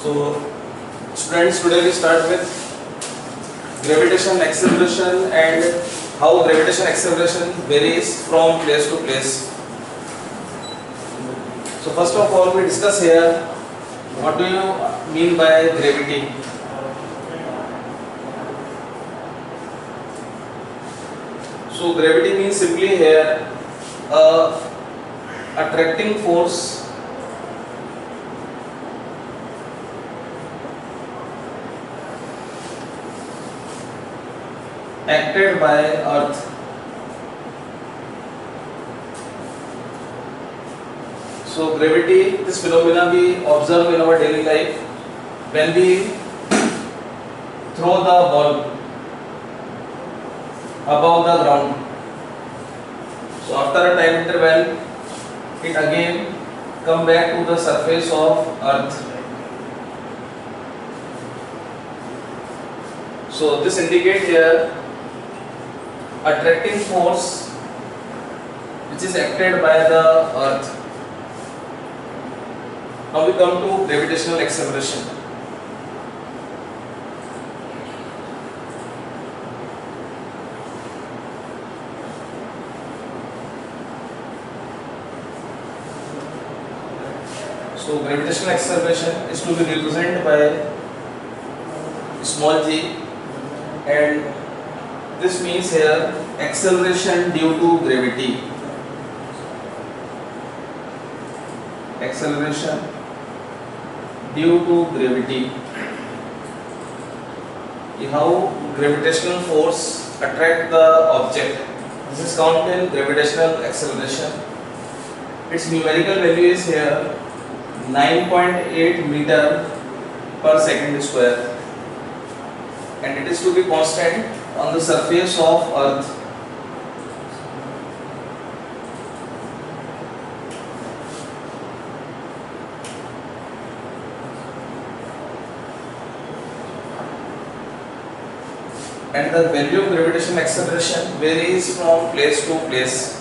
So, students, today we start with gravitation acceleration and how gravitation acceleration varies from place to place. So, first of all, we discuss here what do you mean by gravity. So, gravity means simply here a attracting force acted by Earth. So gravity, this phenomena we observe in our daily life when we throw the ball above the ground. So after a time interval, it again come back to the surface of Earth. So this indicate here attracting force which is acted by the Earth. Now we come to gravitational acceleration. So gravitational acceleration is to be represented by small g, and this means here acceleration due to gravity. Acceleration due to gravity. How gravitational force attract the object. This is counted in gravitational acceleration. Its numerical value is here 9.8 meter per second square, and it is to be constant on the surface of Earth. And the value of gravitational acceleration varies from place to place.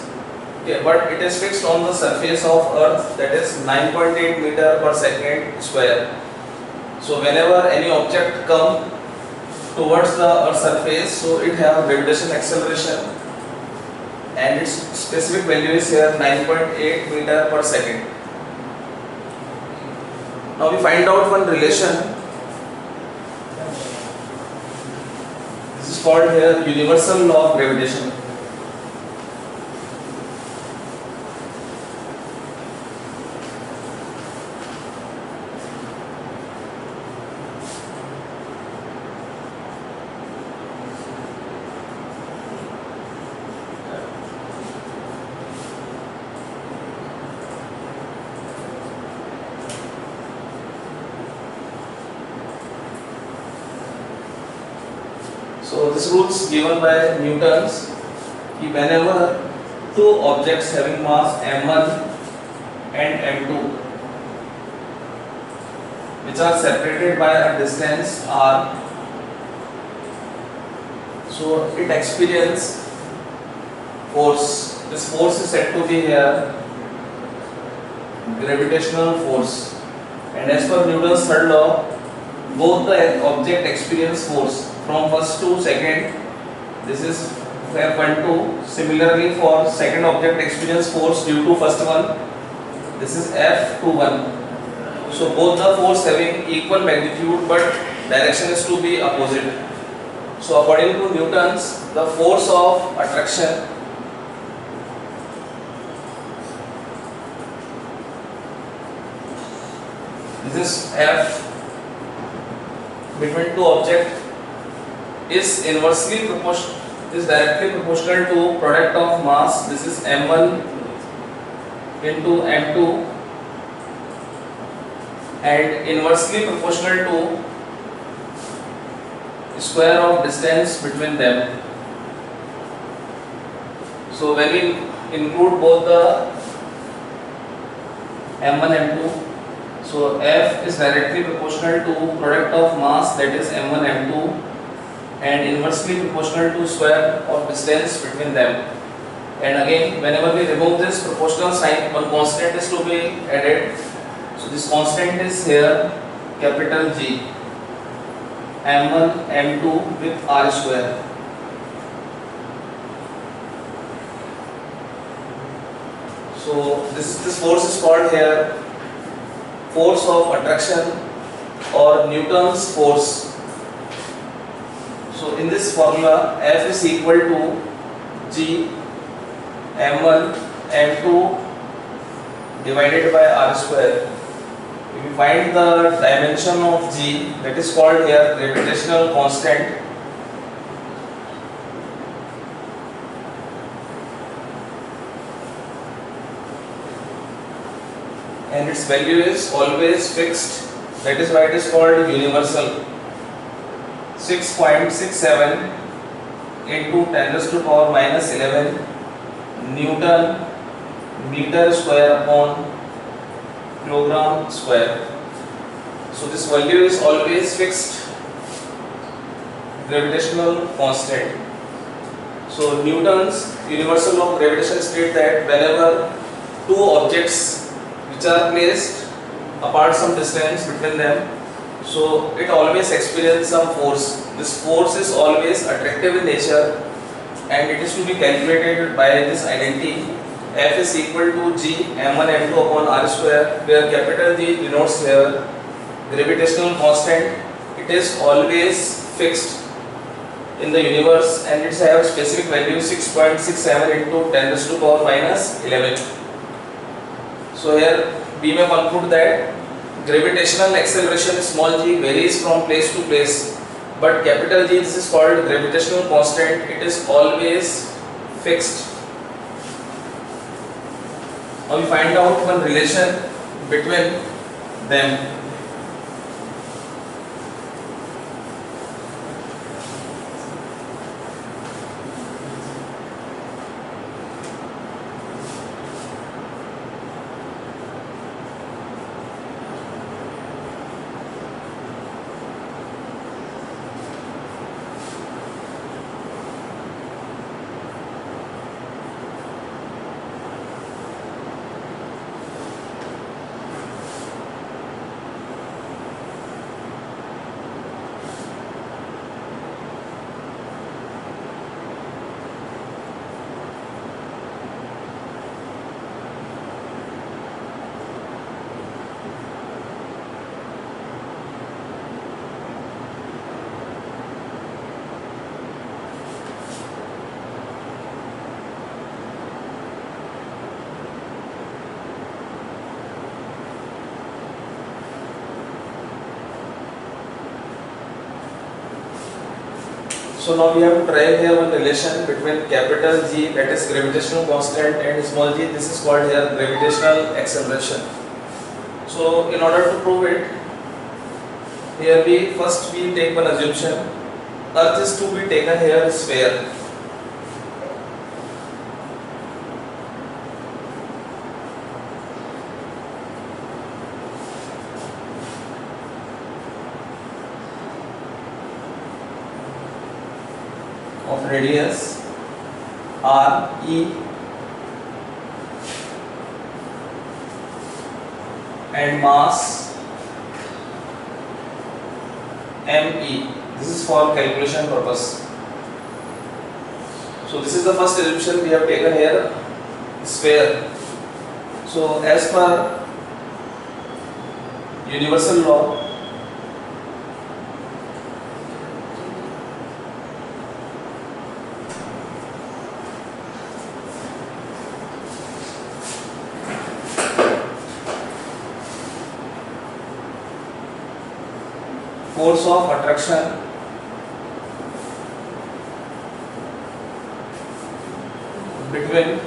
Okay, but it is fixed on the surface of Earth, that is 9.8 meter per second square. So whenever any object comes towards the Earth's surface, so it has gravitational acceleration, and its specific value is here 9.8 meter per second. Now we find out one relation. This is called here universal law of gravitation. So this rule is given by Newton's. Whenever two objects having mass m1 and m2 which are separated by a distance r, so it experiences force. This force is said to be here gravitational force, and as per Newton's third law, both the object experience force from first to second. This is F12. Similarly, for second object experience force due to first one. This is F21. So both the force having equal magnitude, but direction is to be opposite. So according to Newton's, the force of attraction this is F between two objects is inversely proportional, is directly proportional to product of mass. This is m1 into m2, and inversely proportional to square of distance between them. So when we include both the m1 m2, so F is directly proportional to product of mass, that is m1 m2, and inversely proportional to square of distance between them. And again, whenever we remove this proportional sign, one constant is to be added. So this constant is here capital G, m1 m2 with r square. So this force is called here force of attraction or Newton's force. So in this formula, F is equal to G m1 m2 divided by r square. If we find the dimension of G, that is called here gravitational constant. And its value is always fixed, that is why it is called universal. 6.67 into 10 raised to power minus 11 Newton meter square upon kilogram square. So this value is always fixed, gravitational constant. So Newton's universal law of gravitation states that whenever two objects which are placed apart some distance between them, so it always experiences some force. This force is always attractive in nature and it is to be calculated by this identity. F is equal to G m1 m2 upon r square, where capital G denotes here gravitational constant. It is always fixed in the universe and it has specific value 6.67 into 10 raised to power minus 11. So here we may conclude that gravitational acceleration small g varies from place to place, but capital G, this is called gravitational constant, it is always fixed. Now we find out one relation between them. So now we have to derive here one relation between capital G, that is gravitational constant, and small g, this is called here gravitational acceleration. So in order to prove it, here we first take one assumption. Earth is to be taken here a sphere. Of radius r, e and mass me. This is for calculation purpose. So this is the first assumption we have taken here, sphere. So as per universal law, force of attraction between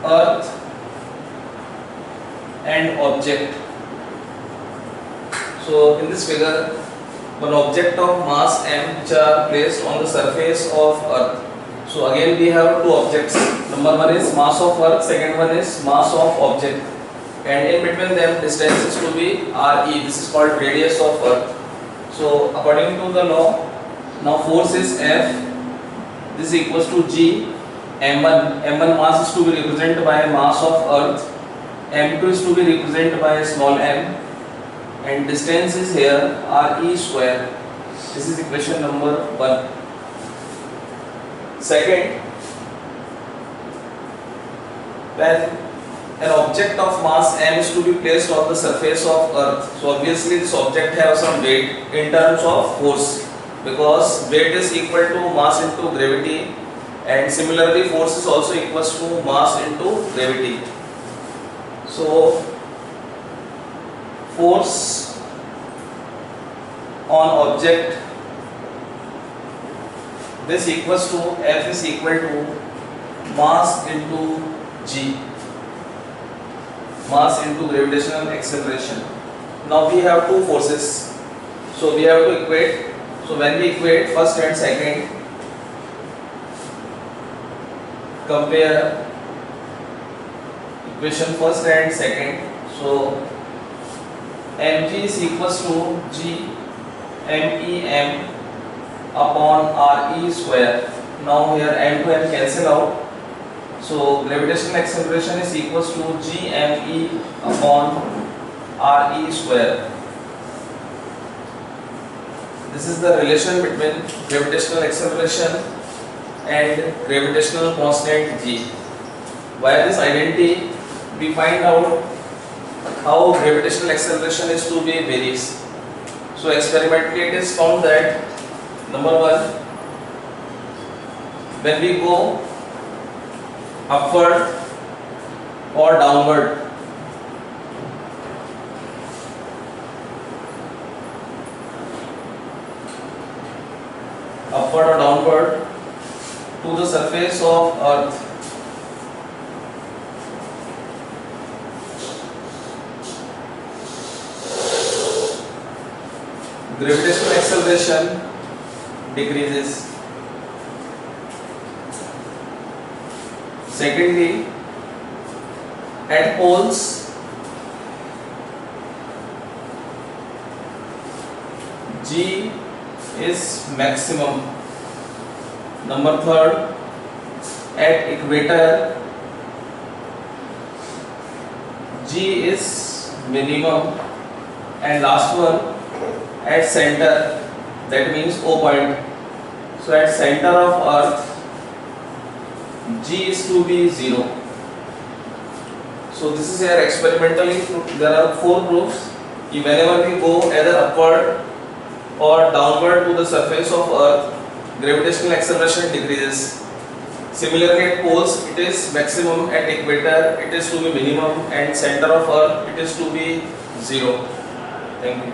earth and object. So in this figure, one object of mass m which are placed on the surface of earth. So again we have two objects. Number one is mass of earth, second one is mass of object. And in between them distance is to be RE, this is called radius of earth. So according to the law, now force is F, this is equals to G, m1 mass is to be represented by mass of earth, m2 is to be represented by small m, and distance is here re square. This is equation number 1. Second, when an object of mass m is to be placed on the surface of earth, so obviously this object has some weight in terms of force, because weight is equal to mass into gravity, and similarly force is also equals to mass into gravity. So force on object, this equals to F is equal to mass into G, mass into gravitational acceleration. Now we have two forces, so we have to equate. So when we equate first and second, compare equation first and second. So mg is equals to g mem upon re square. Now here m to m cancel out, so gravitational acceleration is equals to g me upon re square. This is the relation between gravitational acceleration and gravitational constant g. Via this identity we find out how gravitational acceleration is to be varies. So experimentally it is found that number 1, when we go upward or downward, to the surface of earth, gravitational acceleration decreases. Secondly, at poles, G is maximum. Number 3, at equator, G is minimum, and last one at center, that means O point. So at center of earth, G is to be 0. So this is here experimentally, there are 4 proofs. Whenever we go either upward or downward to the surface of earth, gravitational acceleration decreases. Similarly at poles it is maximum, at equator it is to be minimum, and center of earth it is to be 0. Thank you.